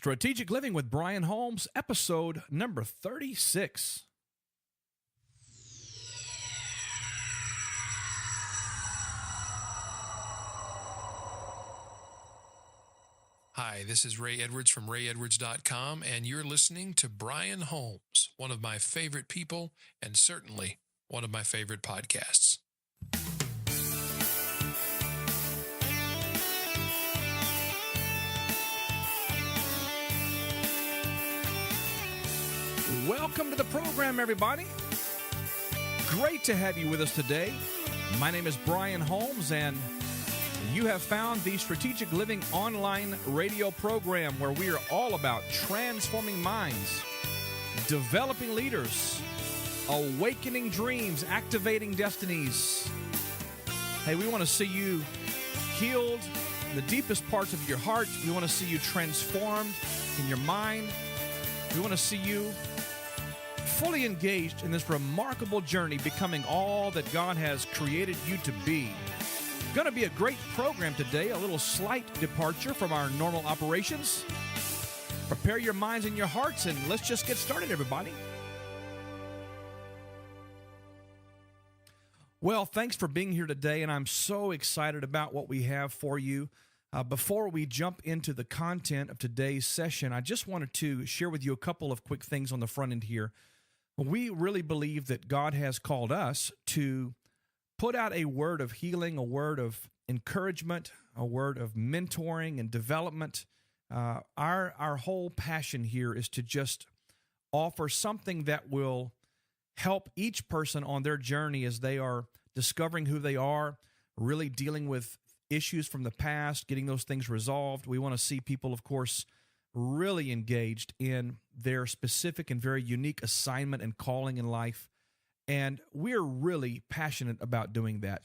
Strategic Living with Brian Holmes, episode number 36. Hi, this is Ray Edwards from rayedwards.com, and you're listening to Brian Holmes, one of my favorite people and certainly one of my favorite podcasts. Welcome to the program, everybody. Great to have you with us today. My name is Brian Holmes, and you have found the Strategic Living online radio program where we are all about transforming minds, developing leaders, awakening dreams, activating destinies. Hey, we want to see you healed in the deepest parts of your heart. We want to see you transformed in your mind. We want to see you fully engaged in this remarkable journey, becoming all that God has created you to be. Going to be a great program today, a little slight departure from our normal operations. Prepare your minds and your hearts, and let's just get started, everybody. Well, thanks for being here today, and I'm so excited about what we have for you. Before we jump into the content of today's session, I just wanted to share with you a couple of quick things on the front end here. We really believe that God has called us to put out a word of healing, a word of encouragement, a word of mentoring and development. Our whole passion here is to just offer something that will help each person on their journey as they are discovering who they are, really dealing with issues from the past, getting those things resolved. We want to see people, of course, really engaged in their specific and very unique assignment and calling in life. And we're really passionate about doing that.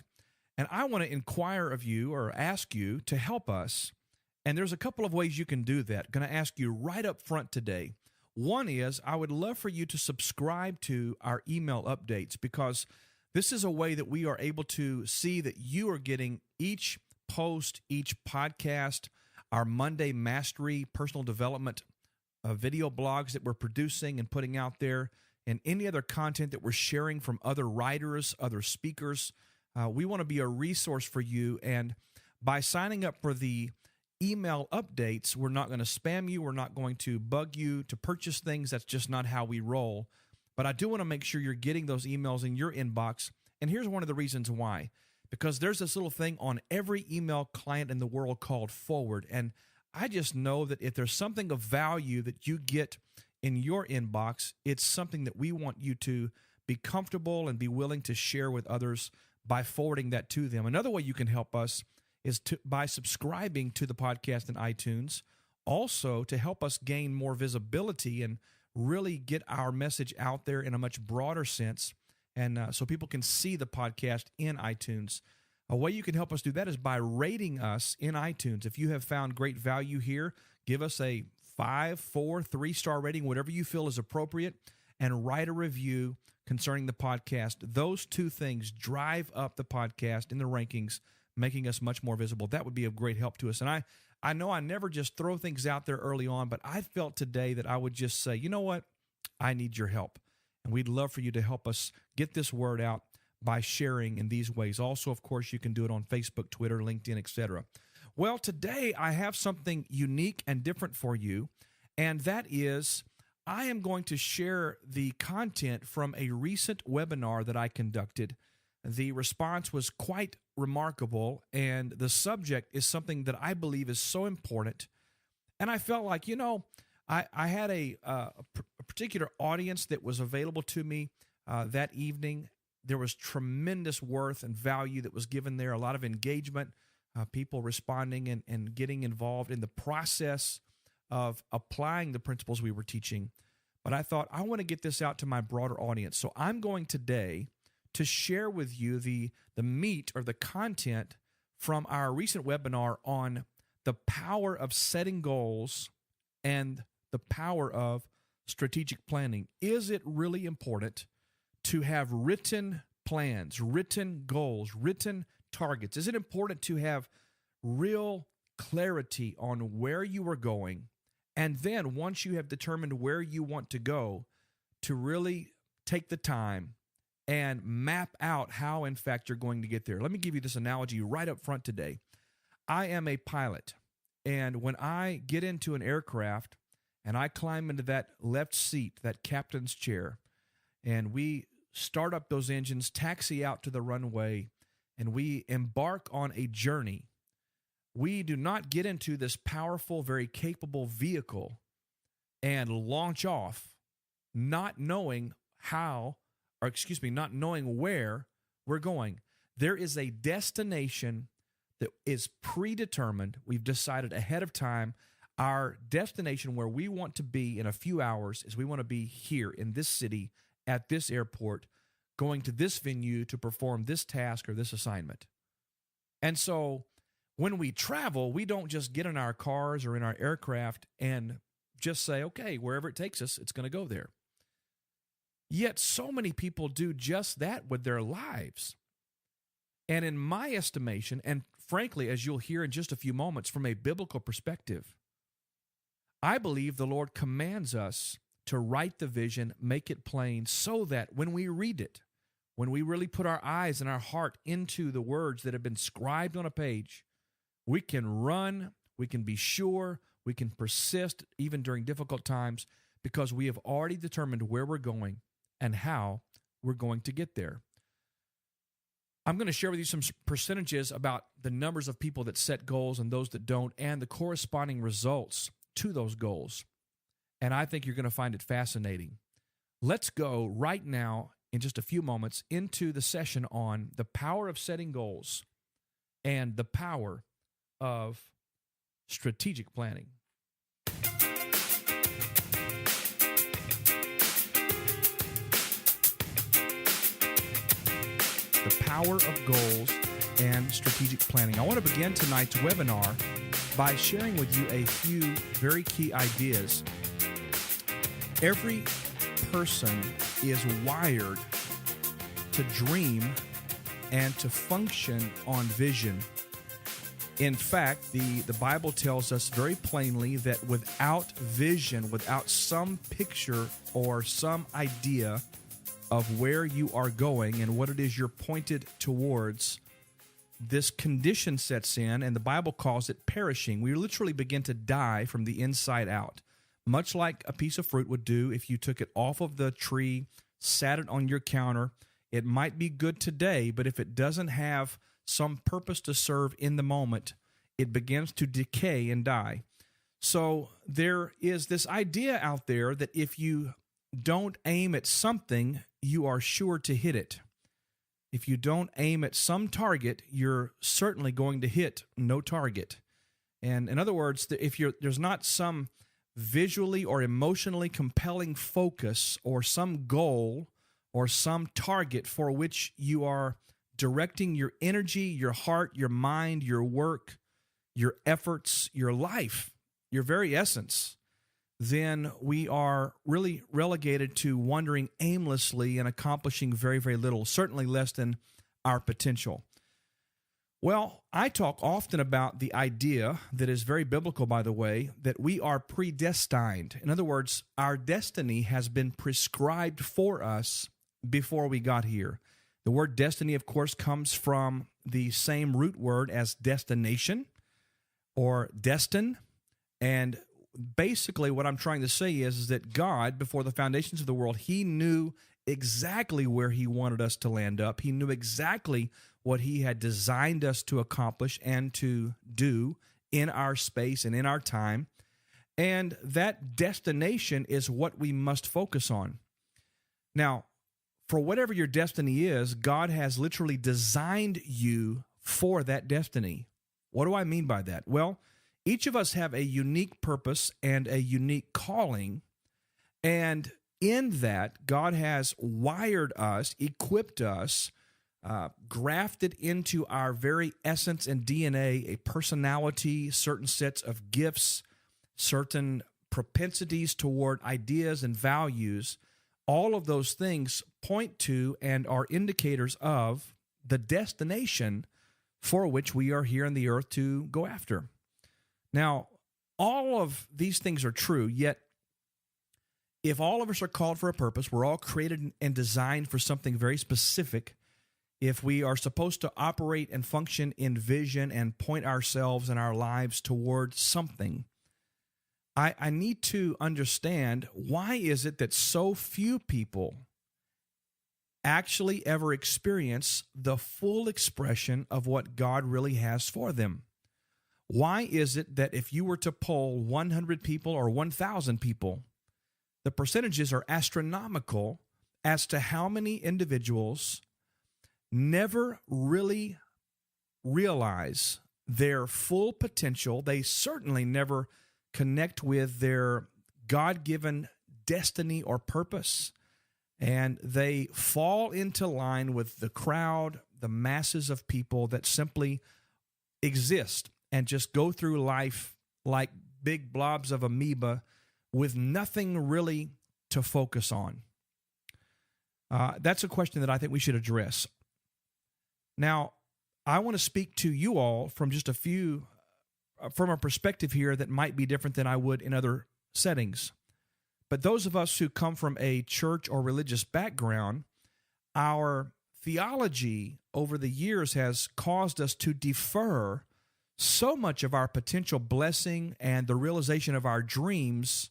And I want to inquire of you or ask you to help us. And there's a couple of ways you can do that. Going to ask you right up front today. One is I would love for you to subscribe to our email updates, because this is a way that we are able to see that you are getting each post, each podcast, our Monday Mastery personal development video blogs that we're producing and putting out there, and any other content that we're sharing from other writers, other speakers. We want to be a resource for you, and by signing up for the email updates, we're not going to spam you, we're not going to bug you to purchase things. That's just not how we roll. But I do want to make sure you're getting those emails in your inbox, and here's one of the reasons why. Because there's this little thing on every email client in the world called forward, and I just know that if there's something of value that you get in your inbox, it's something that we want you to be comfortable and be willing to share with others by forwarding that to them. Another way you can help us is by subscribing to the podcast in iTunes, also to help us gain more visibility and really get our message out there in a much broader sense, and so people can see the podcast in iTunes. A way you can help us do that is by rating us in iTunes. If you have found great value here, give us a 5, 4, 3-star rating, whatever you feel is appropriate, and write a review concerning the podcast. Those two things drive up the podcast in the rankings, making us much more visible. That would be of great help to us. And I know I never just throw things out there early on, but I felt today that I would just say, you know what? I need your help. And we'd love for you to help us get this word out by sharing in these ways. Also, of course, you can do it on Facebook, Twitter, LinkedIn, etc. Well, today I have something unique and different for you, and that is I am going to share the content from a recent webinar that I conducted. The response was quite remarkable, and the subject is something that I believe is so important. And I felt like, I had a particular audience that was available to me that evening. There was tremendous worth and value that was given there, a lot of engagement, people responding and getting involved in the process of applying the principles we were teaching. But I thought, I want to get this out to my broader audience. So I'm going today to share with you the meat or the content from our recent webinar on the power of setting goals and the power of strategic planning. Is it really important to have written plans, written goals, written targets? Is it important to have real clarity on where you are going And then once you have determined where you want to go, to really take the time and map out how, in fact, you're going to get there. Let me give you this analogy right up front today. I am a pilot, and when I get into an aircraft and I climb into that left seat, that captain's chair, and we start up those engines, taxi out to the runway, and we embark on a journey, we do not get into this powerful, very capable vehicle and launch off not knowing not knowing where we're going. There is a destination that is predetermined. We've decided ahead of time our destination where we want to be in a few hours is we want to be here in this city at this airport, going to this venue to perform this task or this assignment. And so when we travel, we don't just get in our cars or in our aircraft and just say, okay, wherever it takes us, it's going to go there. Yet so many people do just that with their lives. And in my estimation, and frankly, as you'll hear in just a few moments from a biblical perspective, I believe the Lord commands us to write the vision, make it plain, so that when we read it, when we really put our eyes and our heart into the words that have been scribed on a page, we can run, we can be sure, we can persist even during difficult times because we have already determined where we're going and how we're going to get there. I'm going to share with you some percentages about the numbers of people that set goals and those that don't, and the corresponding results to those goals. And I think you're going to find it fascinating. Let's go right now, in just a few moments, into the session on the power of setting goals and the power of strategic planning. The power of goals and strategic planning. I want to begin tonight's webinar by sharing with you a few very key ideas. Every person is wired to dream and to function on vision. In fact, the Bible tells us very plainly that without vision, without some picture or some idea of where you are going and what it is you're pointed towards, this condition sets in, and the Bible calls it perishing. We literally begin to die from the inside out, much like a piece of fruit would do if you took it off of the tree, sat it on your counter. It might be good today, but if it doesn't have some purpose to serve in the moment, it begins to decay and die. So there is this idea out there that if you don't aim at something, you are sure to hit it. If you don't aim at some target, you're certainly going to hit no target. And in other words, if there's not some visually or emotionally compelling focus or some goal or some target for which you are directing your energy, your heart, your mind, your work, your efforts, your life, your very essence, then we are really relegated to wandering aimlessly and accomplishing very, very little, certainly less than our potential. Well, I talk often about the idea that is very biblical, by the way, that we are pre-destined. In other words, our destiny has been prescribed for us before we got here. The word destiny, of course, comes from the same root word as destination or destin, and basically what I'm trying to say is that God, before the foundations of the world, he knew exactly where he wanted us to land up. He knew exactly what he had designed us to accomplish and to do in our space and in our time. And that destination is what we must focus on. Now, for whatever your destiny is, God has literally designed you for that destiny. What do I mean by that? Well, each of us have a unique purpose and a unique calling, and in that, God has wired us, equipped us, grafted into our very essence and DNA a personality, certain sets of gifts, certain propensities toward ideas and values. All of those things point to and are indicators of the destination for which we are here on the earth to go after. Now, all of these things are true, yet if all of us are called for a purpose, we're all created and designed for something very specific. If we are supposed to operate and function in vision and point ourselves and our lives towards something, I need to understand, why is it that so few people actually ever experience the full expression of what God really has for them? Why is it that if you were to poll 100 people or 1,000 people, the percentages are astronomical as to how many individuals never really realize their full potential? They certainly never connect with their God-given destiny or purpose, and they fall into line with the crowd, the masses of people that simply exist and just go through life like big blobs of amoeba with nothing really to focus on. That's a question that I think we should address. Now, I want to speak to you all from just from a perspective here that might be different than I would in other settings. But those of us who come from a church or religious background, our theology over the years has caused us to defer so much of our potential blessing and the realization of our dreams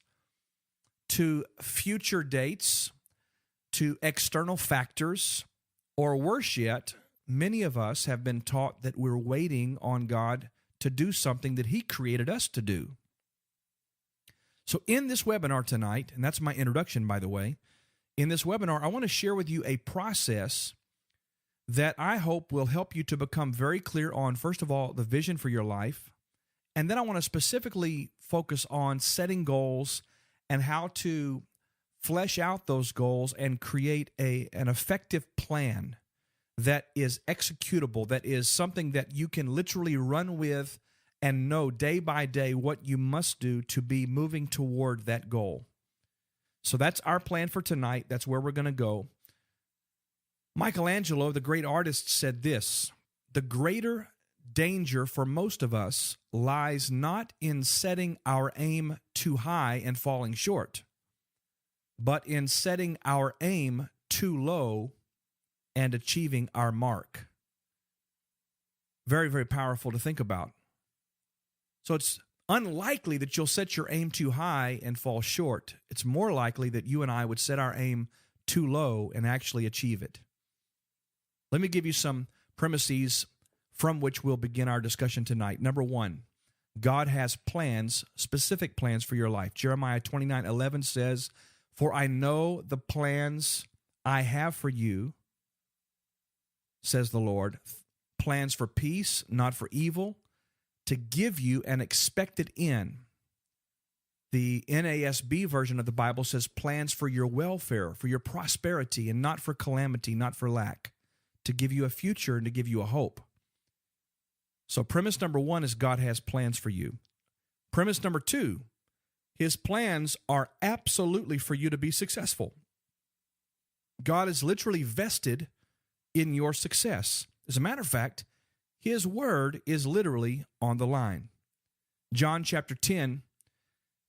to future dates, to external factors, or worse yet, many of us have been taught that we're waiting on God to do something that He created us to do. So in this webinar tonight, and that's my introduction, by the way, in this webinar, I want to share with you a process that I hope will help you to become very clear on, first of all, the vision for your life, and then I want to specifically focus on setting goals and how to flesh out those goals and create an effective plan that is executable, that is something that you can literally run with and know day by day what you must do to be moving toward that goal. So that's our plan for tonight. That's where we're going to go. Michelangelo, the great artist, said this: the greater danger for most of us lies not in setting our aim too high and falling short, but in setting our aim too low and achieving our mark. Very, very powerful to think about. So it's unlikely that you'll set your aim too high and fall short. It's more likely that you and I would set our aim too low and actually achieve it. Let me give you some premises from which we'll begin our discussion tonight. Number one, God has plans, specific plans for your life. Jeremiah 29:11 says, "For I know the plans I have for you, says the Lord, plans for peace, not for evil, to give you an expected end." The NASB version of the Bible says plans for your welfare, for your prosperity, and not for calamity, not for lack, to give you a future and to give you a hope. So premise number one is God has plans for you. Premise number two, His plans are absolutely for you to be successful. God is literally vested in your success. As a matter of fact, His word is literally on the line. John chapter 10,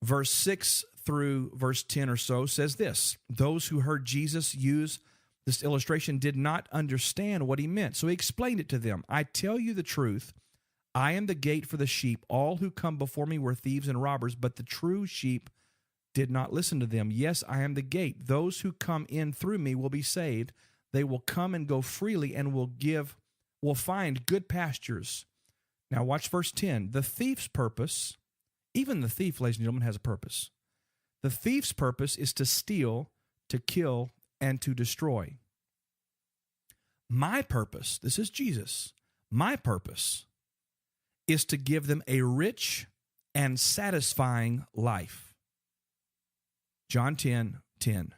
verse 6 through verse 10 or so says this: those who heard Jesus use this illustration did not understand what He meant, so He explained it to them. "I tell you the truth, I am the gate for the sheep. All who come before me were thieves and robbers, but the true sheep did not listen to them. Yes, I am the gate. Those who come in through me will be saved. They will come and go freely and will find good pastures." Now watch verse 10. The thief's purpose, even the thief, ladies and gentlemen, has a purpose. The thief's purpose is to steal, to kill, and to destroy. My purpose, this is Jesus, my purpose is to give them a rich and satisfying life. John 10:10.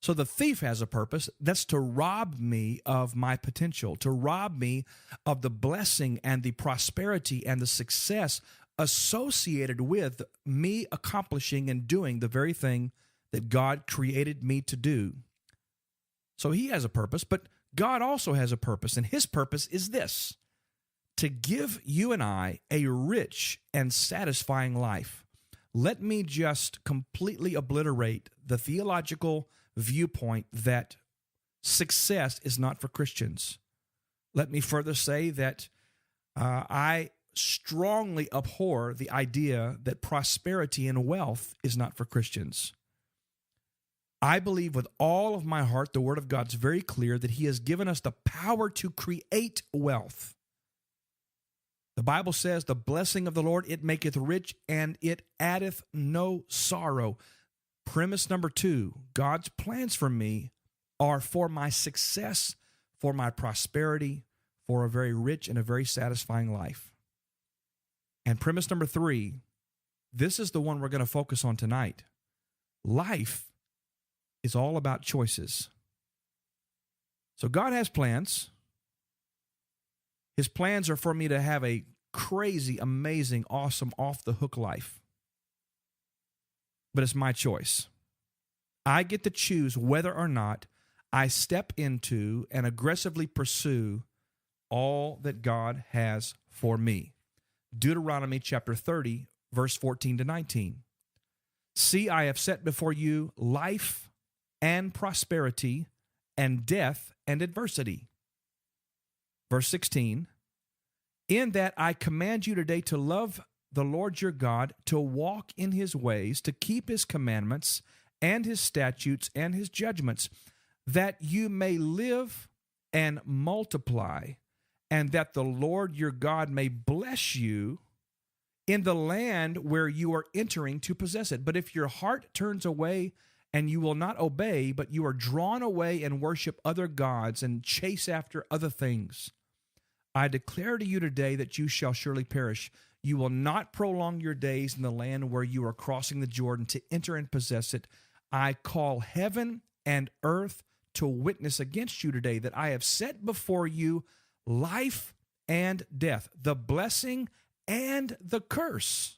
So the thief has a purpose. That's to rob me of my potential, to rob me of the blessing and the prosperity and the success associated with me accomplishing and doing the very thing that God created me to do. So He has a purpose, but God also has a purpose, and His purpose is this: to give you and I a rich and satisfying life. Let me just completely obliterate the theological viewpoint that success is not for Christians. Let me further say that I strongly abhor the idea that prosperity and wealth is not for Christians. I believe with all of my heart, the Word of God's very clear that He has given us the power to create wealth. The Bible says, the blessing of the Lord, it maketh rich, and it addeth no sorrow. Premise number 2, God's plans for me are for my success, for my prosperity, for a very rich and a very satisfying life. And premise number 3, this is the one we're going to focus on tonight. Life is all about choices. So God has plans. His plans are for me to have a crazy, amazing, awesome, off-the-hook life. But it's my choice. I get to choose whether or not I step into and aggressively pursue all that God has for me. Deuteronomy chapter 30, verse 14 to 19. See, I have set before you life and prosperity, and death and adversity. Verse 16, in that I command you today to love the Lord your God, to walk in His ways, to keep His commandments and His statutes and His judgments, that you may live and multiply, and that the Lord your God may bless you in the land where you are entering to possess it. But if your heart turns away and you will not obey, but you are drawn away and worship other gods and chase after other things, I declare to you today that you shall surely perish. You will not prolong your days in the land where you are crossing the Jordan to enter and possess it. I call heaven and earth to witness against you today that I have set before you life and death, the blessing and the curse.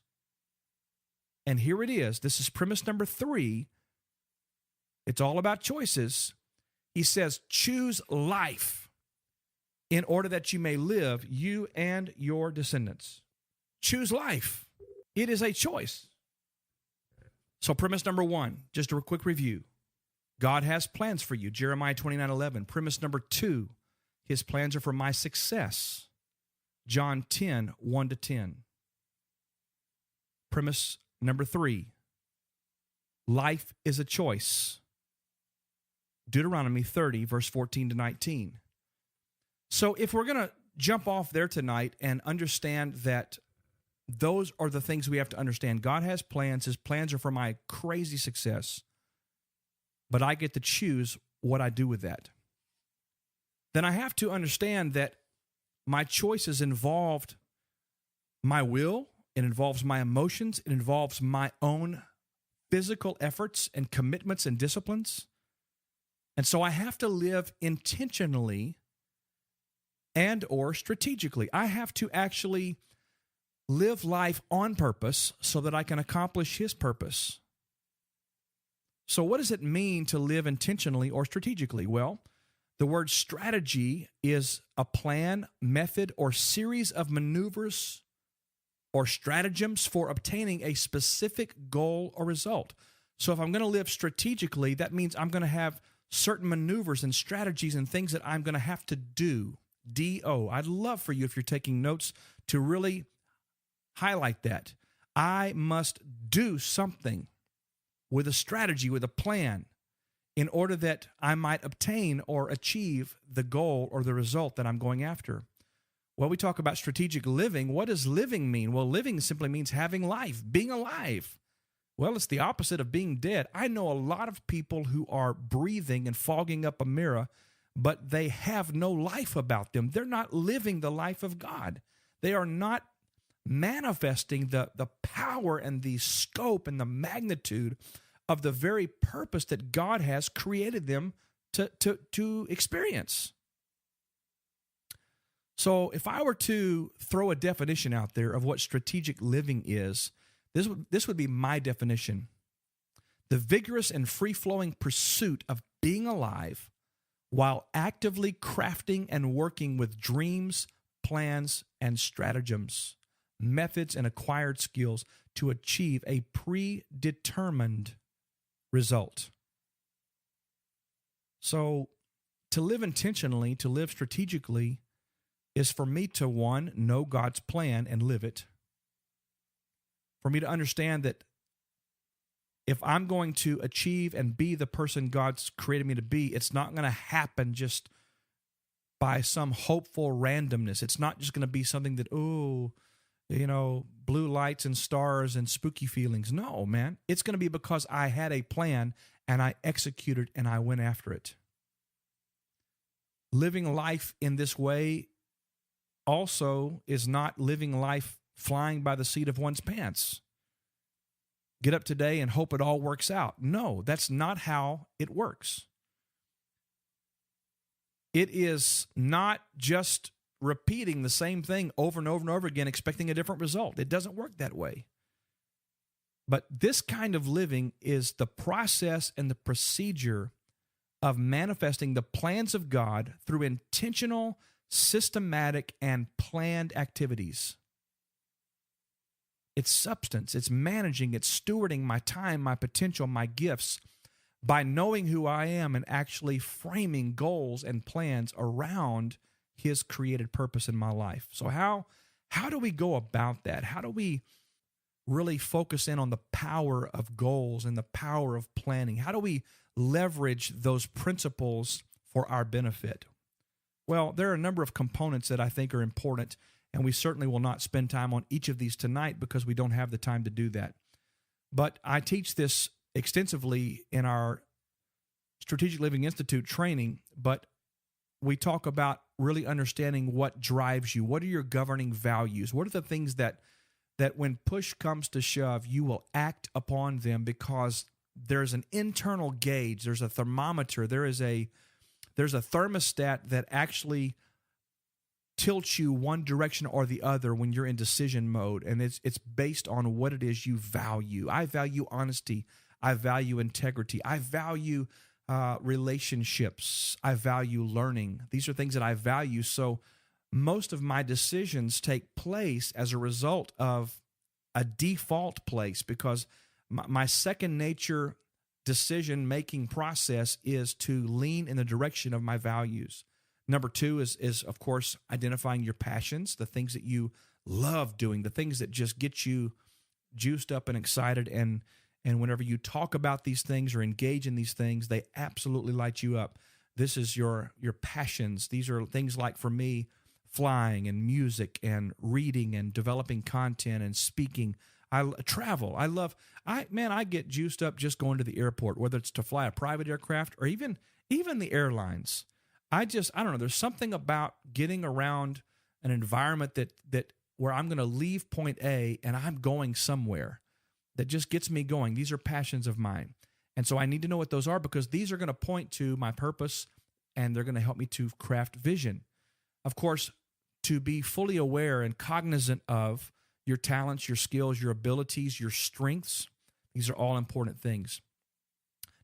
And here it is. This is premise number 3. It's all about choices. He says, choose life in order that you may live, you and your descendants. Choose life. It is a choice. So premise number 1, just a quick review. God has plans for you, Jeremiah 29:11. Premise number 2, His plans are for my success, John 10, 1 to 10. Premise number 3, life is a choice, Deuteronomy 30, verse 14 to 19. So if we're going to jump off there tonight and understand that those are the things we have to understand. God has plans. His plans are for my crazy success, but I get to choose what I do with that. Then I have to understand that my choices involved my will, it involves my emotions, it involves my own physical efforts and commitments and disciplines. And so I have to live intentionally and or strategically. I have to actually live life on purpose so that I can accomplish His purpose. So what does it mean to live intentionally or strategically? Well, the word strategy is a plan, method, or series of maneuvers or stratagems for obtaining a specific goal or result. So if I'm going to live strategically, that means I'm going to have certain maneuvers and strategies and things that I'm going to have to do. D-O. I'd love for you, if you're taking notes, to really highlight that. I must do something with a strategy, with a plan, in order that I might obtain or achieve the goal or the result that I'm going after. Well, we talk about strategic living. What does living mean? Well, living simply means having life, being alive. Well, it's the opposite of being dead. I know a lot of people who are breathing and fogging up a mirror, but they have no life about them. They're not living the life of God. They are not manifesting the power and the scope and the magnitude of the very purpose that God has created them to experience. So if I were to throw a definition out there of what strategic living is, this would be my definition. The vigorous and free-flowing pursuit of being alive while actively crafting and working with dreams, plans and stratagems, methods and acquired skills to achieve a predetermined result. So to live intentionally, to live strategically, is for me to, one, know God's plan and live it. For me to understand that if I'm going to achieve and be the person God's created me to be, it's not going to happen just by some hopeful randomness. It's not just going to be something that, blue lights and stars and spooky feelings. No, man. It's going to be because I had a plan and I executed and I went after it. Living life in this way also is not living life flying by the seat of one's pants. Get up today and hope it all works out. No, that's not how it works. It is not just repeating the same thing over and over and over again, expecting a different result. It doesn't work that way. But this kind of living is the process and the procedure of manifesting the plans of God through intentional, systematic, and planned activities. It's substance, it's managing, it's stewarding my time, my potential, my gifts by knowing who I am and actually framing goals and plans around His created purpose in my life. So how do we go about that? How do we really focus in on the power of goals and the power of planning? How do we leverage those principles for our benefit? Well, there are a number of components that I think are important, and we certainly will not spend time on each of these tonight because we don't have the time to do that. But I teach this extensively in our Strategic Living Institute training, but we talk about really understanding what drives you. What are your governing values? What are the things that when push comes to shove, you will act upon them because there's an internal gauge, there's a thermometer, there's a thermostat that actually tilts you one direction or the other when you're in decision mode, and it's based on what it is you value. I value honesty. I value integrity. I value relationships. I value learning. These are things that I value. So most of my decisions take place as a result of a default place because my second nature decision-making process is to lean in the direction of my values. Number two is of course, identifying your passions, the things that you love doing, the things that just get you juiced up and excited. And whenever you talk about these things or engage in these things, they absolutely light you up. This is your passions. These are things like, for me, flying and music and reading and developing content and speaking. I travel. I get juiced up just going to the airport, whether it's to fly a private aircraft or even the airlines. I don't know. There's something about getting around an environment that where I'm going to leave point A and I'm going somewhere that just gets me going. These are passions of mine. And so I need to know what those are because these are going to point to my purpose and they're going to help me to craft vision. Of course, to be fully aware and cognizant of your talents, your skills, your abilities, your strengths, these are all important things.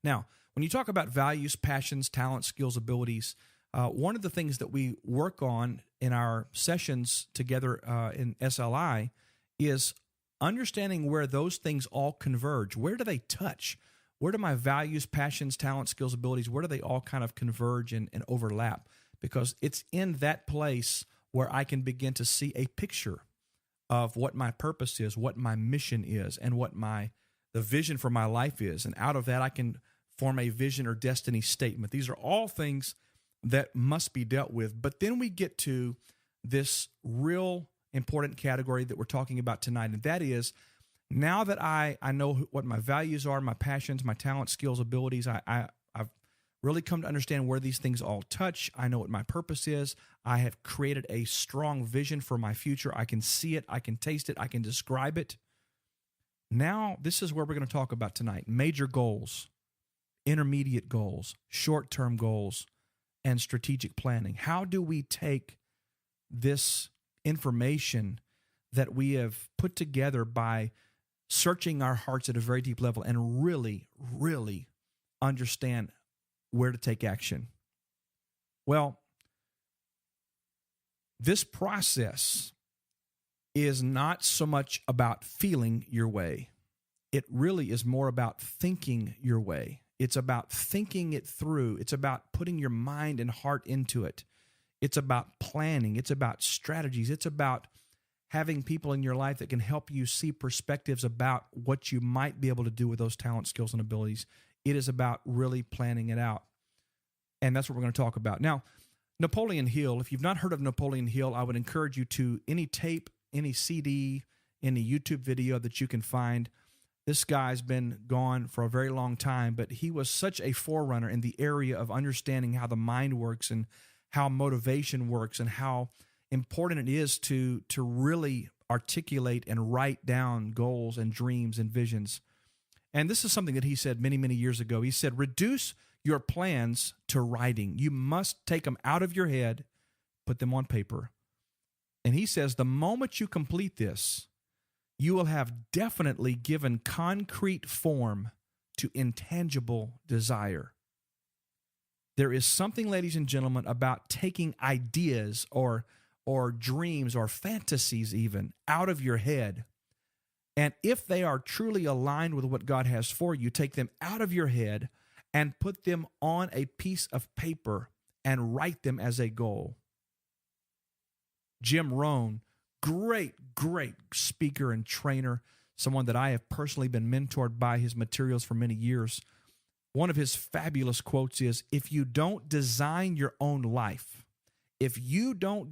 Now, when you talk about values, passions, talents, skills, abilities, one of the things that we work on in our sessions together in SLI is understanding where those things all converge. Where do they touch? Where do my values, passions, talents, skills, abilities, where do they all kind of converge and overlap? Because it's in that place where I can begin to see a picture of what my purpose is, what my mission is, and what the vision for my life is. And out of that, I can form a vision or destiny statement. These are all things that must be dealt with. But then we get to this real important category that we're talking about tonight, and that is, now that I know what my values are, my passions, my talents, skills, abilities, I've really come to understand where these things all touch. I know what my purpose is. I have created a strong vision for my future. I can see it. I can taste it. I can describe it. Now, this is where we're going to talk about tonight. Major goals, intermediate goals, short-term goals, and strategic planning. How do we take this information that we have put together by searching our hearts at a very deep level and really, really understand where to take action? Well, This process is not so much about feeling your way. It really is more about thinking your way. It's about thinking it through. It's about putting your mind and heart into it. It's about planning. It's about strategies. It's about having people in your life that can help you see perspectives about what you might be able to do with those talents, skills, and abilities. It is about really planning it out. And that's what we're going to talk about. Now, Napoleon Hill, if you've not heard of Napoleon Hill, I would encourage you to any tape, any CD, any YouTube video that you can find. This guy's been gone for a very long time, but he was such a forerunner in the area of understanding how the mind works and how motivation works and how important it is to really articulate and write down goals and dreams and visions. And this is something that he said many, many years ago. He said, reduce your plans to writing. You must take them out of your head, put them on paper. And he says, the moment you complete this, you will have definitely given concrete form to intangible desire. There is something, ladies and gentlemen, about taking ideas or dreams or fantasies even out of your head. And if they are truly aligned with what God has for you, take them out of your head and put them on a piece of paper and write them as a goal. Jim Rohn, great speaker and trainer, someone that I have personally been mentored by his materials for many years. One of his fabulous quotes is, if you don't design your own life, if you don't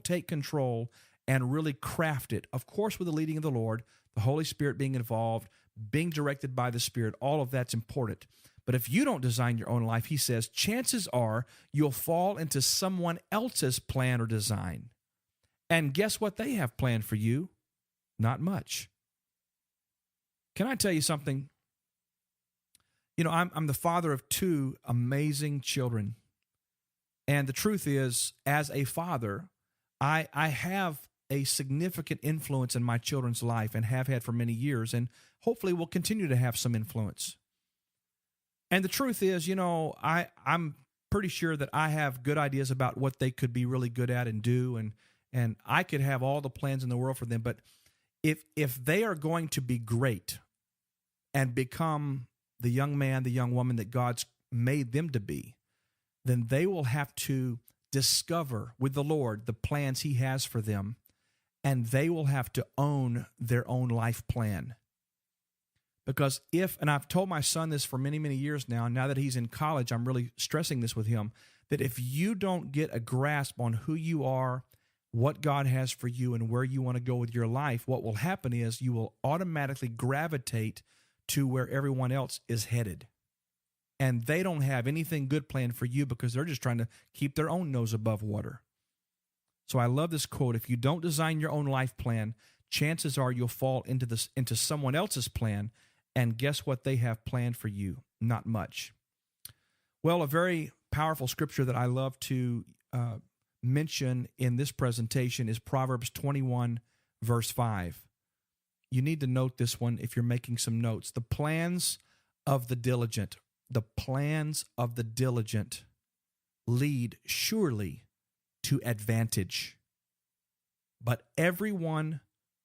take control and really craft it, of course with the leading of the Lord, the Holy Spirit being involved, being directed by the Spirit, all of that's important. But if you don't design your own life, he says, chances are you'll fall into someone else's plan or design. And guess what they have planned for you? Not much. Can I tell you something? You know, I'm the father of two amazing children. And the truth is, as a father, I have a significant influence in my children's life and have had for many years, and hopefully will continue to have some influence. And the truth is, you know, I'm pretty sure that I have good ideas about what they could be really good at and do, and I could have all the plans in the world for them. But if they are going to be great and become the young man, the young woman that God's made them to be, then they will have to discover with the Lord the plans he has for them, and they will have to own their own life plan. Because and I've told my son this for many, many years now that he's in college, I'm really stressing this with him, that if you don't get a grasp on who you are, what God has for you, and where you want to go with your life, what will happen is you will automatically gravitate to where everyone else is headed. And they don't have anything good planned for you because they're just trying to keep their own nose above water. So I love this quote. If you don't design your own life plan, chances are you'll fall into someone else's plan. And guess what they have planned for you? Not much. Well, a very powerful scripture that I love to mention in this presentation is Proverbs 21, verse 5. You need to note this one if you're making some notes. The plans of the diligent lead surely to advantage, but everyone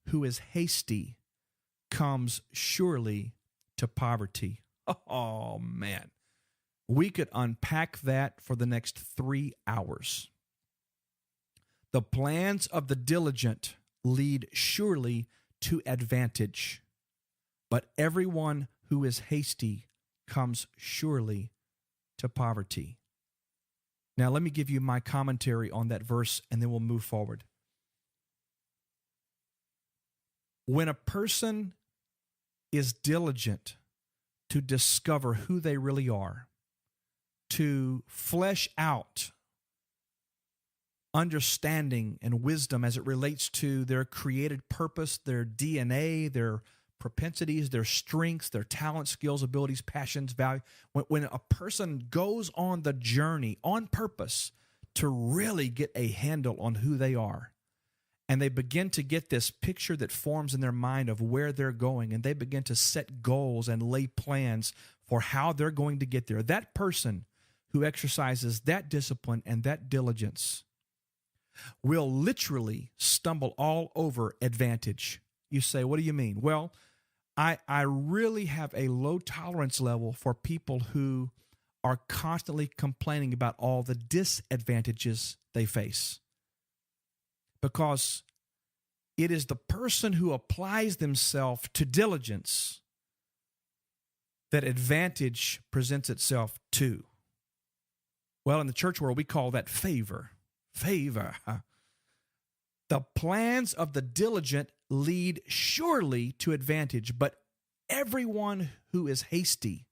who is hasty comes surely to poverty. Oh, man. We could unpack that for the next 3 hours. The plans of the diligent lead surely to advantage, but everyone who is hasty comes surely to poverty. Now, let me give you my commentary on that verse, and then we'll move forward. When a person is diligent to discover who they really are, to flesh out understanding and wisdom as it relates to their created purpose, their DNA, their propensities, their strengths, their talents, skills, abilities, passions, value. When a person goes on the journey on purpose to really get a handle on who they are, and they begin to get this picture that forms in their mind of where they're going, and they begin to set goals and lay plans for how they're going to get there, that person who exercises that discipline and that diligence will literally stumble all over advantage. You say, what do you mean? Well, I really have a low tolerance level for people who are constantly complaining about all the disadvantages they face. Because it is the person who applies themselves to diligence that advantage presents itself to. Well, in the church world, we call that favor. Favor. The plans of the diligent lead surely to advantage, but everyone who is hasty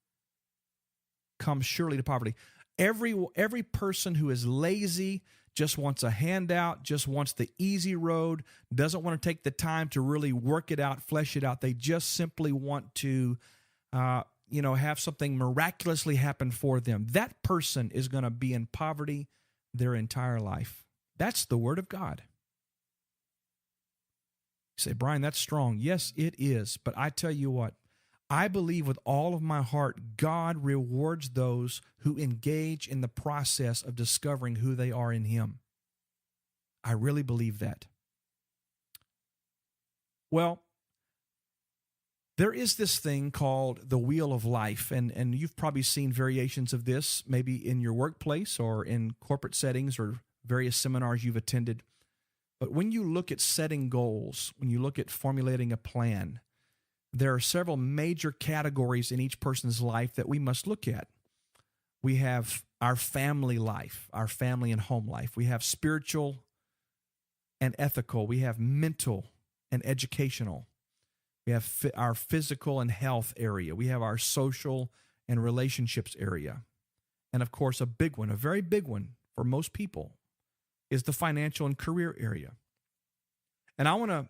comes surely to poverty. Every person who is lazy just wants a handout, just wants the easy road, doesn't want to take the time to really work it out, flesh it out. They just simply want to, have something miraculously happen for them. That person is going to be in poverty their entire life. That's the Word of God. You say, Brian, that's strong. Yes, it is. But I tell you what, I believe with all of my heart, God rewards those who engage in the process of discovering who they are in Him. I really believe that. Well, there is this thing called the wheel of life, and you've probably seen variations of this maybe in your workplace or in corporate settings or various seminars you've attended. But when you look at setting goals, when you look at formulating a plan, there are several major categories in each person's life that we must look at. We have our family life, our family and home life. We have spiritual and ethical. We have mental and educational. We have our physical and health area. We have our social and relationships area. And of course, a big one, a very big one for most people, is the financial and career area. And I want to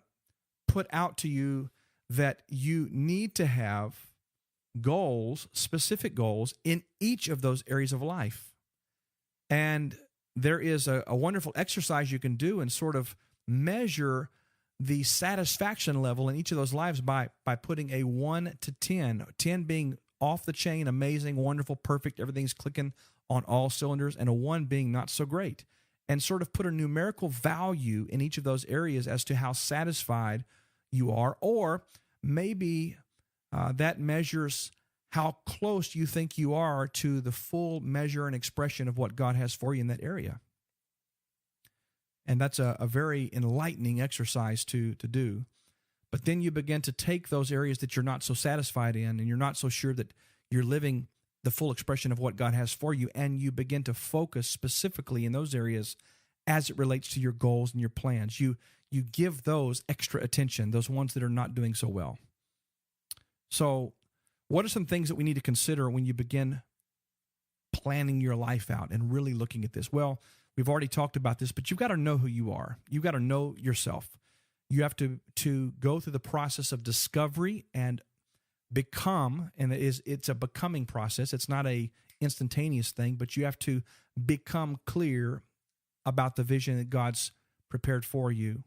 put out to you that you need to have goals, specific goals, in each of those areas of life. And there is a wonderful exercise you can do and sort of measure the satisfaction level in each of those lives by putting a 1 to 10, 10 being off the chain, amazing, wonderful, perfect, everything's clicking on all cylinders, and a 1 being not so great. And sort of put a numerical value in each of those areas as to how satisfied you are, or maybe that measures how close you think you are to the full measure and expression of what God has for you in that area. And that's a very enlightening exercise to do. But then you begin to take those areas that you're not so satisfied in, and you're not so sure that you're living the full expression of what God has for you, and you begin to focus specifically in those areas as it relates to your goals and your plans. You give those extra attention, those ones that are not doing so well. So what are some things that we need to consider when you begin planning your life out and really looking at this? Well, we've already talked about this, but you've got to know who you are. You've got to know yourself. You have to go through the process of discovery and become, and it's a becoming process. It's not a instantaneous thing, but you have to become clear about the vision that God's prepared for you.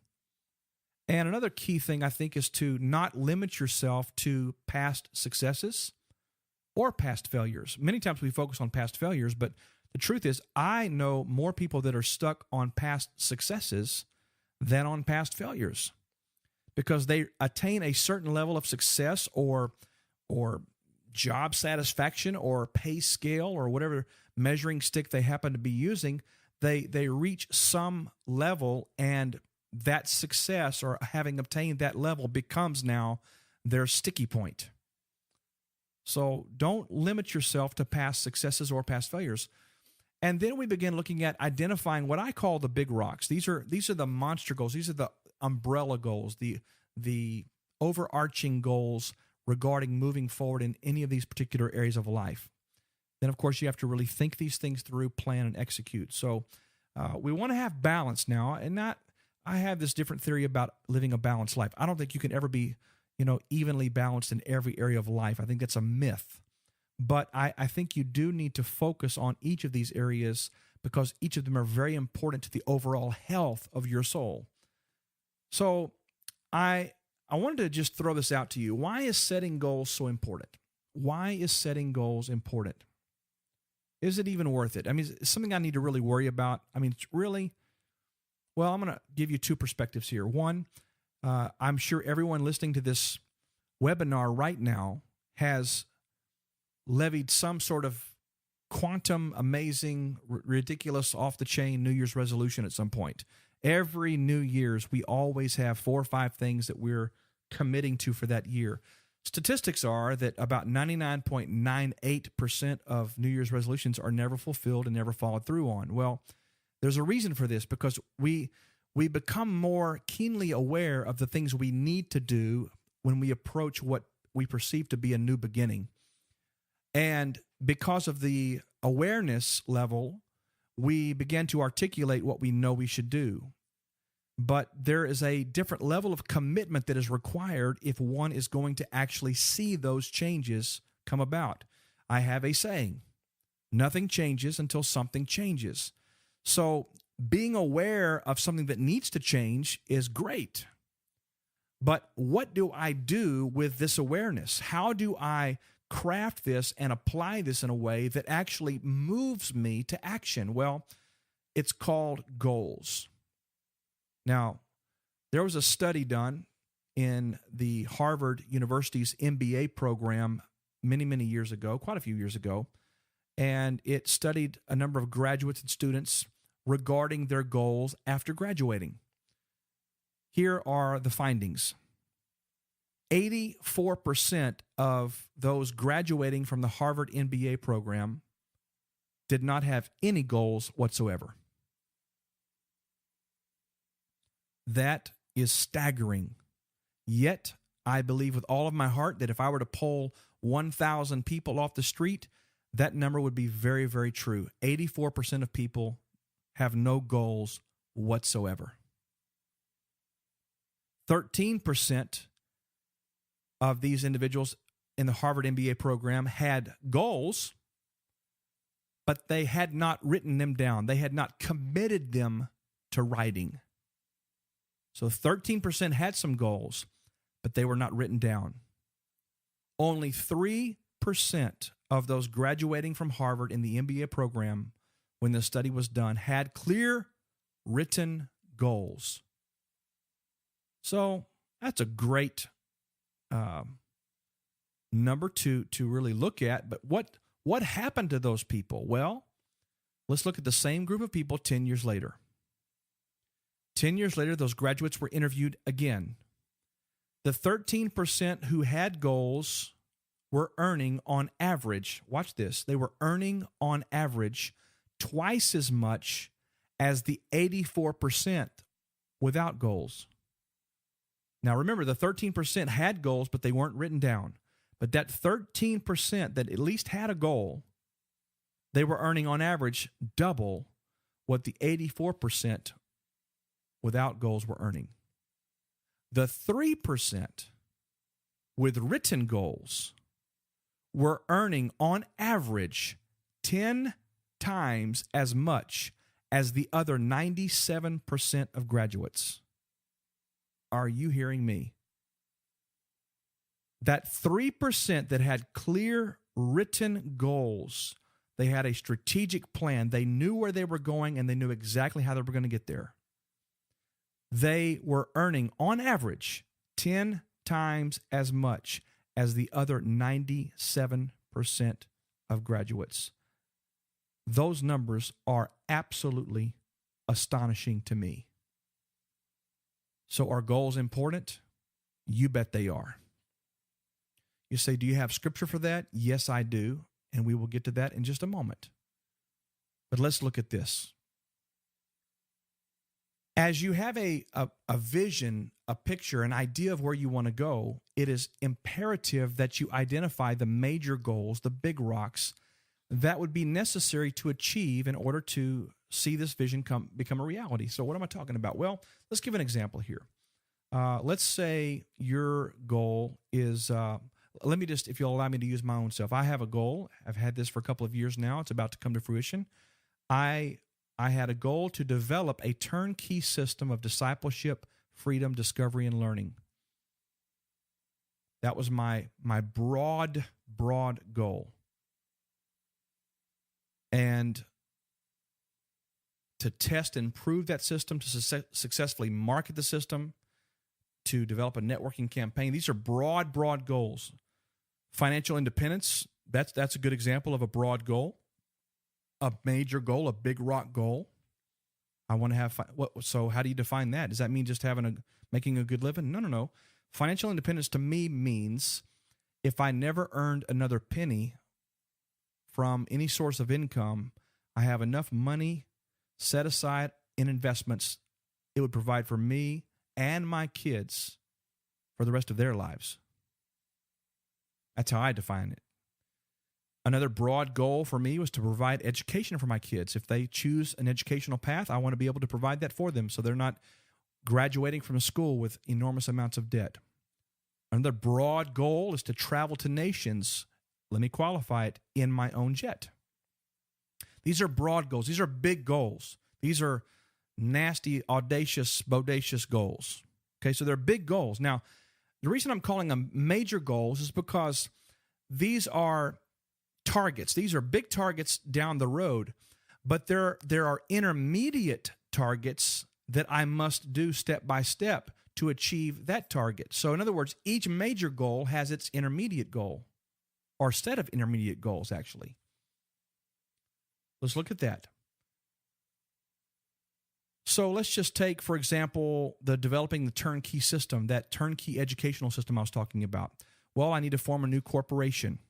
And another key thing, I think, is to not limit yourself to past successes or past failures. Many times we focus on past failures, but the truth is I know more people that are stuck on past successes than on past failures, because they attain a certain level of success or job satisfaction or pay scale or whatever measuring stick they happen to be using. They reach some level, and that success or having obtained that level becomes now their sticky point. So don't limit yourself to past successes or past failures. And then we begin looking at identifying what I call the big rocks. These are the monster goals. These are the umbrella goals, the overarching goals regarding moving forward in any of these particular areas of life. Then, of course, you have to really think these things through, plan, and execute. So we want to have balance now, and I have this different theory about living a balanced life. I don't think you can ever be, evenly balanced in every area of life. I think that's a myth. But I think you do need to focus on each of these areas, because each of them are very important to the overall health of your soul. So I wanted to just throw this out to you. Why is setting goals so important? Why is setting goals important? Is it even worth it? I mean, it's something I need to really worry about. I mean, really, Well, I'm going to give you two perspectives here. One, I'm sure everyone listening to this webinar right now has levied some sort of quantum, amazing, ridiculous, off-the-chain New Year's resolution at some point. Every New Year's, we always have 4 or 5 things that we're committing to for that year. Statistics are that about 99.98% of New Year's resolutions are never fulfilled and never followed through on. Well, there's a reason for this, because we become more keenly aware of the things we need to do when we approach what we perceive to be a new beginning. And because of the awareness level, we begin to articulate what we know we should do. But there is a different level of commitment that is required if one is going to actually see those changes come about. I have a saying, nothing changes until something changes. So being aware of something that needs to change is great. But what do I do with this awareness? How do I craft this and apply this in a way that actually moves me to action? Well, it's called goals. Now, there was a study done in the Harvard University's MBA program many, many years ago, quite a few years ago, and it studied a number of graduates and students regarding their goals after graduating. Here are the findings. 84% of those graduating from the Harvard MBA program did not have any goals whatsoever. That is staggering. Yet, I believe with all of my heart that if I were to poll 1,000 people off the street, that number would be very, very true. 84% of people have no goals whatsoever. 13% of these individuals in the Harvard MBA program had goals, but they had not written them down. They had not committed them to writing. So 13% had some goals, but they were not written down. Only 3% of those graduating from Harvard in the MBA program, when the study was done, had clear written goals. So that's a great number to really look at. But what happened to those people? Well, let's look at the same group of people 10 years later. 10 years later, those graduates were interviewed again. The 13% who had goals were earning on average, watch this, they were earning on average twice as much as the 84% without goals. Now remember, the 13% had goals, but they weren't written down. But that 13% that at least had a goal, they were earning on average double what the 84% without goals were earning. The 3% with written goals were earning on average 10 times as much as the other 97% of graduates. Are you hearing me? That 3% that had clear written goals, they had a strategic plan, they knew where they were going, and they knew exactly how they were going to get there. They were earning, on average, 10 times as much as the other 97% of graduates. Those numbers are absolutely astonishing to me. So are goals important? You bet they are. You say, do you have scripture for that? Yes, I do. And we will get to that in just a moment. But let's look at this. As you have a vision, a picture, an idea of where you want to go, it is imperative that you identify the major goals, the big rocks, that would be necessary to achieve in order to see this vision become a reality. So what am I talking about? Well, let's give an example here. Let's say your goal is, let me just, if you'll allow me to use my own self. I have a goal. I've had this for a couple of years now. It's about to come to fruition. I had a goal to develop a turnkey system of discipleship, freedom, discovery, and learning. That was my broad goal. And to test and improve that system, to successfully market the system, to develop a networking campaign. These are broad goals. Financial independence, that's a good example of a broad goal, a major goal, a big rock goal. I want to have so how do you define that? Does that mean just making a good living? No. Financial independence to me means if I never earned another penny from any source of income, I have enough money set aside in investments it would provide for me and my kids for the rest of their lives. That's how I define it. Another broad goal for me was to provide education for my kids. If they choose an educational path, I want to be able to provide that for them so they're not graduating from school with enormous amounts of debt. Another broad goal is to travel to nations, let me qualify it, in my own jet. These are broad goals. These are big goals. These are nasty, audacious, bodacious goals. Okay, so they're big goals. Now, the reason I'm calling them major goals is because these are targets. These are big targets down the road, but there are intermediate targets that I must do step by step to achieve that target. So in other words, each major goal has its intermediate goal, or set of intermediate goals, actually. Let's look at that. So let's just take, for example, developing the turnkey system, that turnkey educational system I was talking about. Well, I need to form a new corporation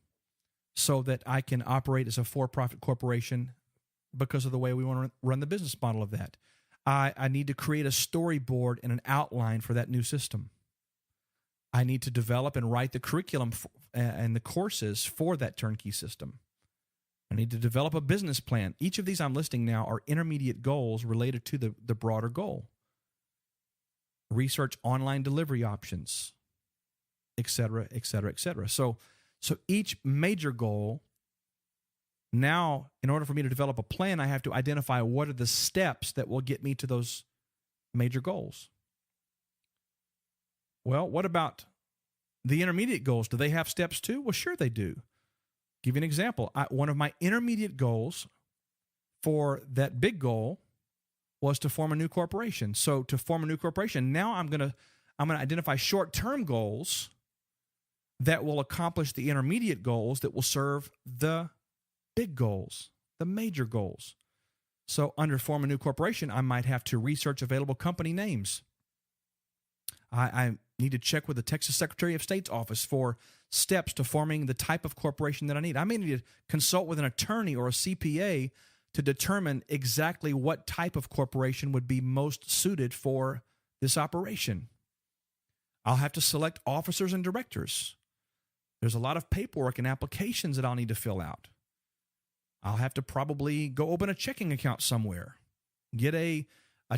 so that I can operate as a for-profit corporation because of the way we want to run the business model of that. I need to create a storyboard and an outline for that new system. I need to develop and write the curriculum and the courses for that turnkey system. I need to develop a business plan. Each of these I'm listing now are intermediate goals related to the broader goal. Research online delivery options, et cetera, et cetera, et cetera. So each major goal, now, in order for me to develop a plan, I have to identify what are the steps that will get me to those major goals. Well, what about the intermediate goals? Do they have steps too? Well, sure they do. Give you an example. One of my intermediate goals for that big goal was to form a new corporation. So to form a new corporation, now I'm going to identify short-term goals that will accomplish the intermediate goals that will serve the big goals, the major goals. So under form a new corporation, I might have to research available company names. I need to check with the Texas Secretary of State's office for steps to forming the type of corporation that I need. I may need to consult with an attorney or a CPA to determine exactly what type of corporation would be most suited for this operation. I'll have to select officers and directors. There's a lot of paperwork and applications that I'll need to fill out. I'll have to probably go open a checking account somewhere, get a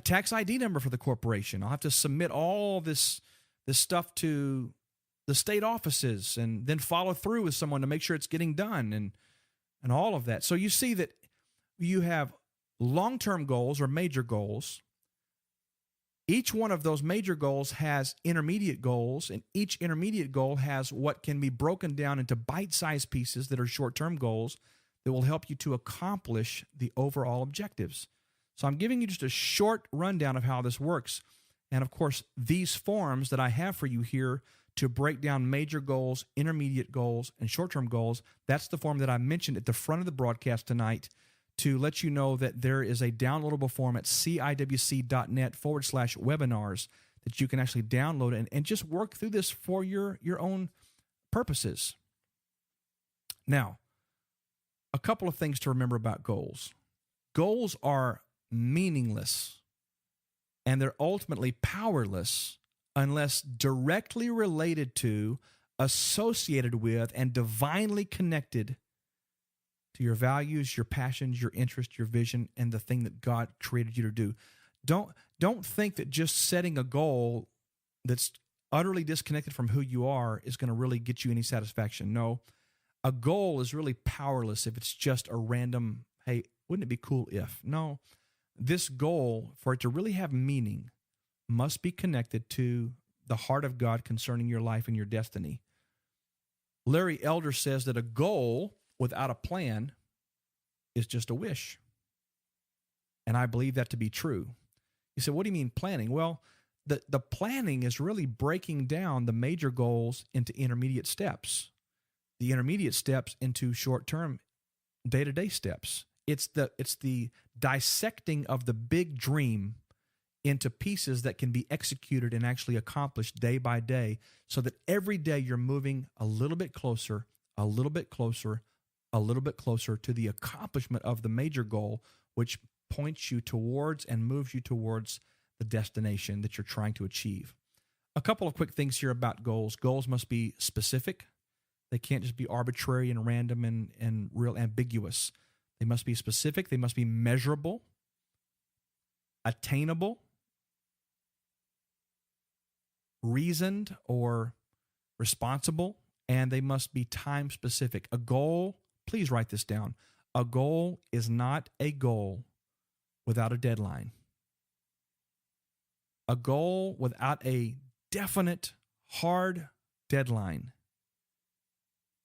tax ID number for the corporation. I'll have to submit all this stuff to the state offices and then follow through with someone to make sure it's getting done and all of that. So you see that you have long-term goals or major goals. Each one of those major goals has intermediate goals, and each intermediate goal has what can be broken down into bite-sized pieces that are short-term goals that will help you to accomplish the overall objectives. So I'm giving you just a short rundown of how this works. And of course, these forms that I have for you here to break down major goals, intermediate goals, and short-term goals, that's the form that I mentioned at the front of the broadcast tonight to let you know that there is a downloadable form at ciwc.net/webinars that you can actually download and just work through this for your own purposes. Now, a couple of things to remember about goals. Goals are meaningless, and they're ultimately powerless unless directly related to, associated with, and divinely connected to your values, your passions, your interests, your vision, and the thing that God created you to do. Don't think that just setting a goal that's utterly disconnected from who you are is going to really get you any satisfaction. No, a goal is really powerless if it's just a random, hey, wouldn't it be cool if? No, this goal, for it to really have meaning, must be connected to the heart of God concerning your life and your destiny. Larry Elder says that a goal without a plan is just a wish. And I believe that to be true. You say, what do you mean planning? Well, the planning is really breaking down the major goals into intermediate steps, the intermediate steps into short-term, day-to-day steps. It's the dissecting of the big dream into pieces that can be executed and actually accomplished day by day, so that every day you're moving a little bit closer, a little bit closer, a little bit closer to the accomplishment of the major goal, which points you towards and moves you towards the destination that you're trying to achieve. A couple of quick things here about goals. Goals must be specific. They can't just be arbitrary and random and real ambiguous. They must be specific. They must be measurable, attainable, reasoned or responsible, and they must be time specific. A goal, please write this down. A goal is not a goal without a deadline. A goal without a definite, hard deadline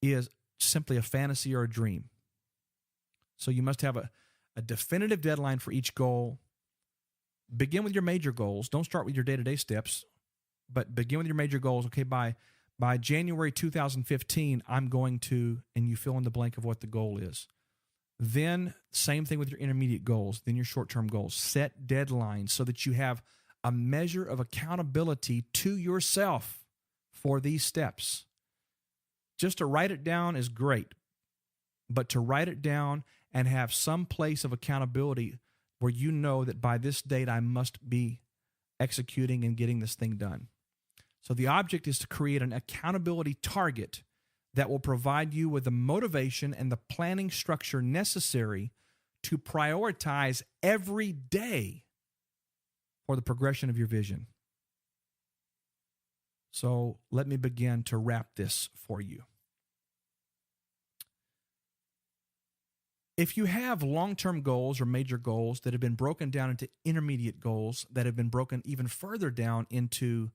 is simply a fantasy or a dream. So you must have a definitive deadline for each goal. Begin with your major goals. Don't start with your day-to-day steps, but begin with your major goals. Okay, by January 2015, I'm going to, and you fill in the blank of what the goal is. Then, same thing with your intermediate goals, then your short-term goals. Set deadlines so that you have a measure of accountability to yourself for these steps. Just to write it down is great, but to write it down and have some place of accountability where you know that by this date I must be executing and getting this thing done. So the object is to create an accountability target that will provide you with the motivation and the planning structure necessary to prioritize every day for the progression of your vision. So let me begin to wrap this for you. If you have long-term goals or major goals that have been broken down into intermediate goals that have been broken even further down into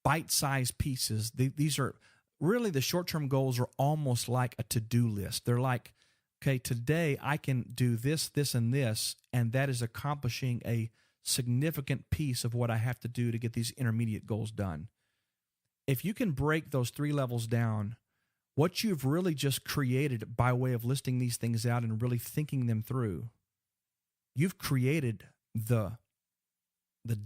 bite-sized pieces, these are really, the short-term goals are almost like a to-do list. They're like, okay, today I can do this, this, and this, and that is accomplishing a significant piece of what I have to do to get these intermediate goals done. If you can break those three levels down, what you've really just created by way of listing these things out and really thinking them through, you've created the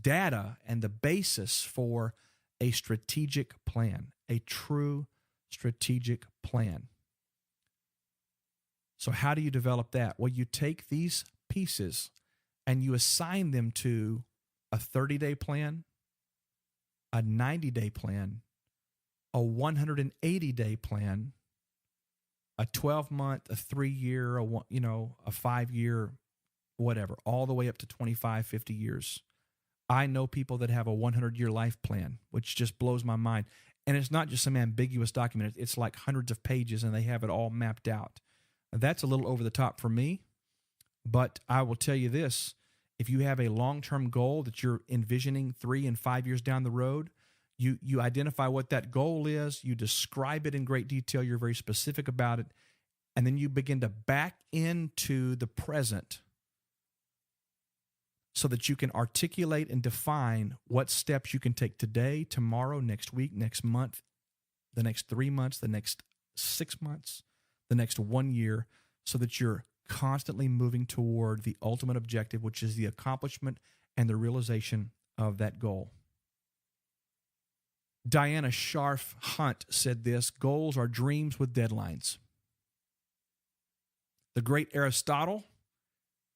data and the basis for a strategic plan, a true strategic plan. So how do you develop that? Well, you take these pieces and you assign them to a 30-day plan, a 90-day plan, a 180-day plan, a 12-month, a 3-year, a 5-year, whatever, all the way up to 25, 50 years. I know people that have a 100-year life plan, which just blows my mind. And it's not just some ambiguous document. It's like hundreds of pages, and they have it all mapped out. That's a little over the top for me, but I will tell you this. If you have a long-term goal that you're envisioning 3 and 5 years down the road, you identify what that goal is, you describe it in great detail, you're very specific about it, and then you begin to back into the present so that you can articulate and define what steps you can take today, tomorrow, next week, next month, the next 3 months, the next 6 months, the next 1 year, so that you're constantly moving toward the ultimate objective, which is the accomplishment and the realization of that goal. Diana Scharf Hunt said this: goals are dreams with deadlines. The great Aristotle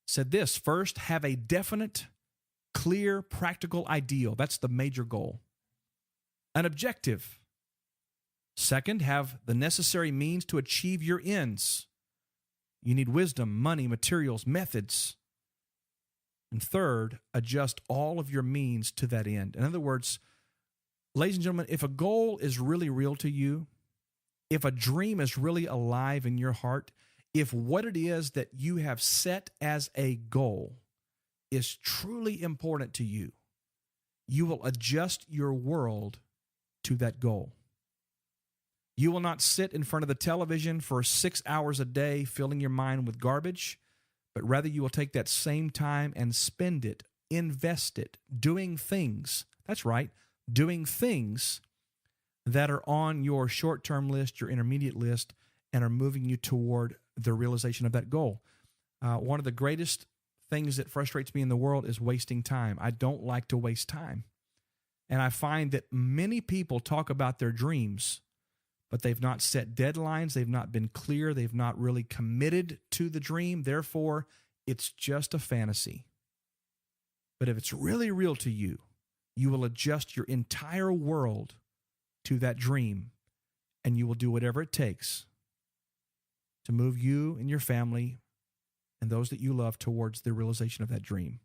said this: first, have a definite, clear, practical ideal. That's the major goal. An objective. Second, have the necessary means to achieve your ends. You need wisdom, money, materials, methods. And third, adjust all of your means to that end. In other words, ladies and gentlemen, if a goal is really real to you, if a dream is really alive in your heart, if what it is that you have set as a goal is truly important to you, you will adjust your world to that goal. You will not sit in front of the television for 6 hours a day filling your mind with garbage, but rather you will take that same time and spend it, invest it, doing things. That's right, doing things that are on your short-term list, your intermediate list, and are moving you toward the realization of that goal. One of the greatest things that frustrates me in the world is wasting time. I don't like to waste time. And I find that many people talk about their dreams, but they've not set deadlines. They've not been clear. They've not really committed to the dream. Therefore, it's just a fantasy. But if it's really real to you, you will adjust your entire world to that dream, and you will do whatever it takes to move you and your family and those that you love towards the realization of that dream.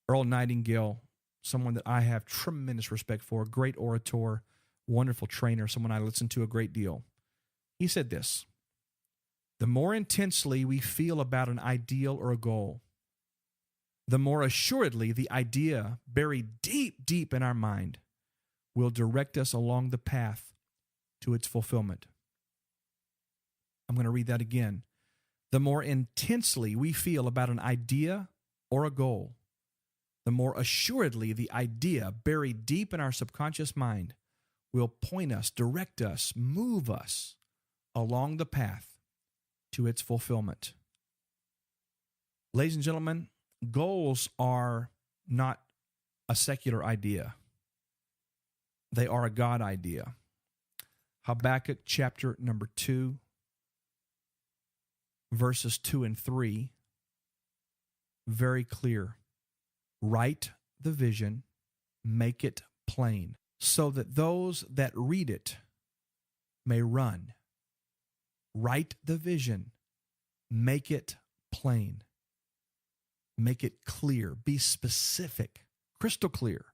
Earl Nightingale, someone that I have tremendous respect for, great orator, wonderful trainer, someone I listen to a great deal. He said this: the more intensely we feel about an ideal or a goal, the more assuredly the idea buried deep, deep in our mind will direct us along the path to its fulfillment. I'm going to read that again. The more intensely we feel about an idea or a goal, the more assuredly the idea buried deep in our subconscious mind will point us, direct us, move us along the path to its fulfillment. Ladies and gentlemen, goals are not a secular idea. They are a God idea. Habakkuk chapter number 2, verses 2 and 3, very clear. Write the vision, make it plain, so that those that read it may run. Write the vision, make it plain. Make it clear, be specific, crystal clear,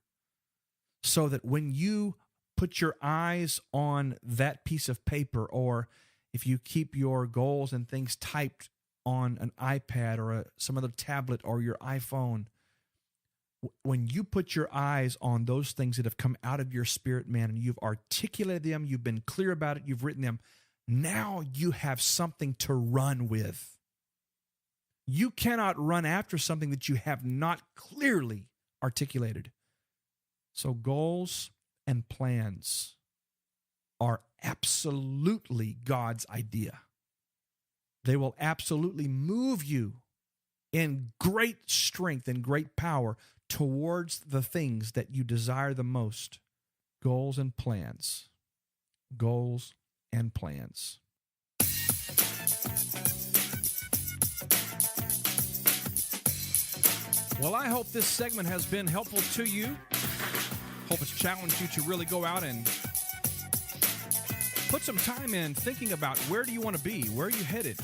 so that when you put your eyes on that piece of paper, or if you keep your goals and things typed on an iPad or some other tablet or your iPhone, when you put your eyes on those things that have come out of your spirit, man, and you've articulated them, you've been clear about it, you've written them, now you have something to run with. You cannot run after something that you have not clearly articulated. So goals and plans are absolutely God's idea. They will absolutely move you in great strength and great power towards the things that you desire the most. Goals and plans. Goals and plans. Well, I hope this segment has been helpful to you. Hope it's challenged you to really go out and put some time in thinking about where do you want to be? Where are you headed?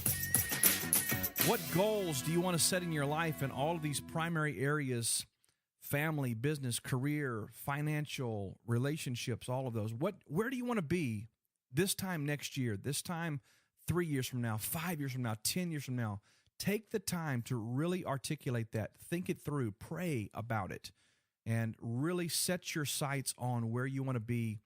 What goals do you want to set in your life in all of these primary areas? Family, business, career, financial, relationships, all of those. Where do you want to be this time next year, this time 3 years from now, 5 years from now, 10 years from now? Take the time to really articulate that, think it through, pray about it, and really set your sights on where you want to be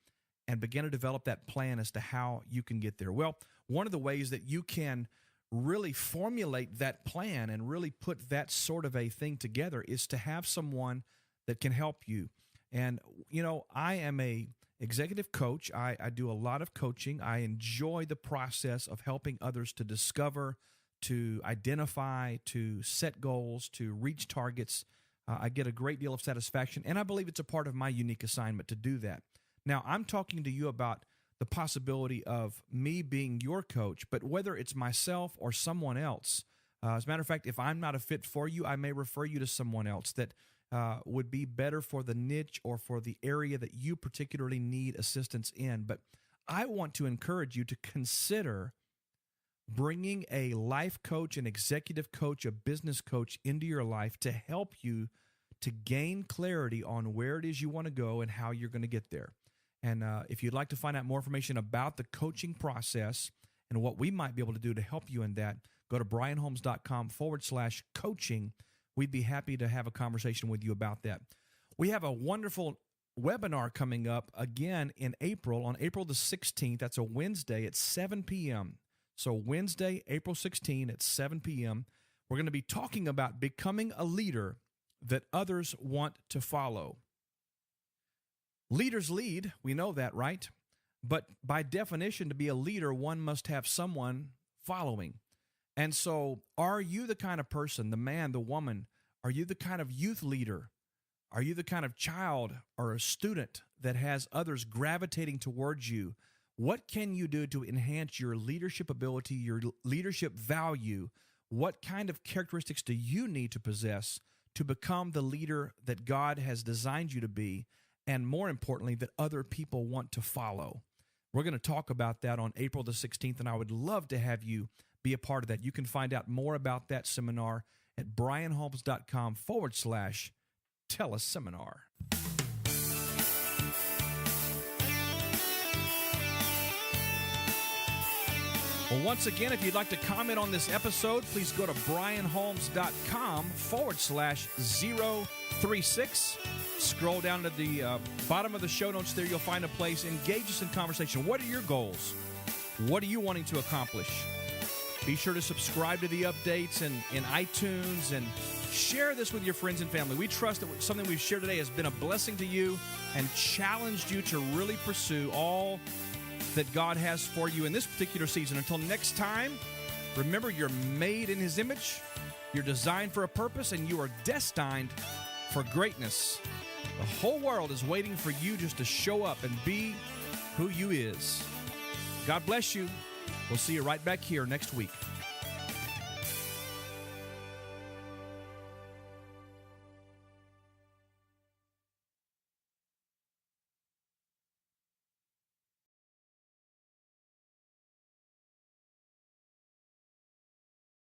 and begin to develop that plan as to how you can get there. Well, one of the ways that you can really formulate that plan and really put that sort of a thing together is to have someone that can help you. And, you know, I am a executive coach. I do a lot of coaching. I enjoy the process of helping others to discover, to identify, to set goals, to reach targets. I get a great deal of satisfaction, and I believe it's a part of my unique assignment to do that. Now, I'm talking to you about the possibility of me being your coach, but whether it's myself or someone else, as a matter of fact, if I'm not a fit for you, I may refer you to someone else that would be better for the niche or for the area that you particularly need assistance in. But I want to encourage you to consider bringing a life coach, an executive coach, a business coach into your life to help you to gain clarity on where it is you want to go and how you're going to get there. And if you'd like to find out more information about the coaching process and what we might be able to do to help you in that, go to brianholmes.com/coaching. We'd be happy to have a conversation with you about that. We have a wonderful webinar coming up again in April, on April the 16th. That's a Wednesday at 7 p.m. So Wednesday, April 16th at 7 p.m., We're going to be talking about becoming a leader that others want to follow. Leaders lead, we know that, right? But by definition, to be a leader, one must have someone following. And so, are you the kind of person, the man, the woman, are you the kind of youth leader? Are you the kind of child or a student that has others gravitating towards you? What can you do to enhance your leadership ability, your leadership value? What kind of characteristics do you need to possess to become the leader that God has designed you to be, and more importantly, that other people want to follow? We're going to talk about that on April the 16th, and I would love to have you be a part of that. You can find out more about that seminar at brianholmes.com/teleseminar. Well, once again, if you'd like to comment on this episode, please go to brianholmes.com/036. Scroll down to the bottom of the show notes there. You'll find a place. Engage us in conversation. What are your goals? What are you wanting to accomplish? Be sure to subscribe to the updates in iTunes and share this with your friends and family. We trust that something we've shared today has been a blessing to you and challenged you to really pursue all that God has for you in this particular season. Until next time, remember, you're made in His image, you're designed for a purpose, and you are destined for greatness. The whole world is waiting for you just to show up and be who you is. God bless you. We'll see you right back here next week.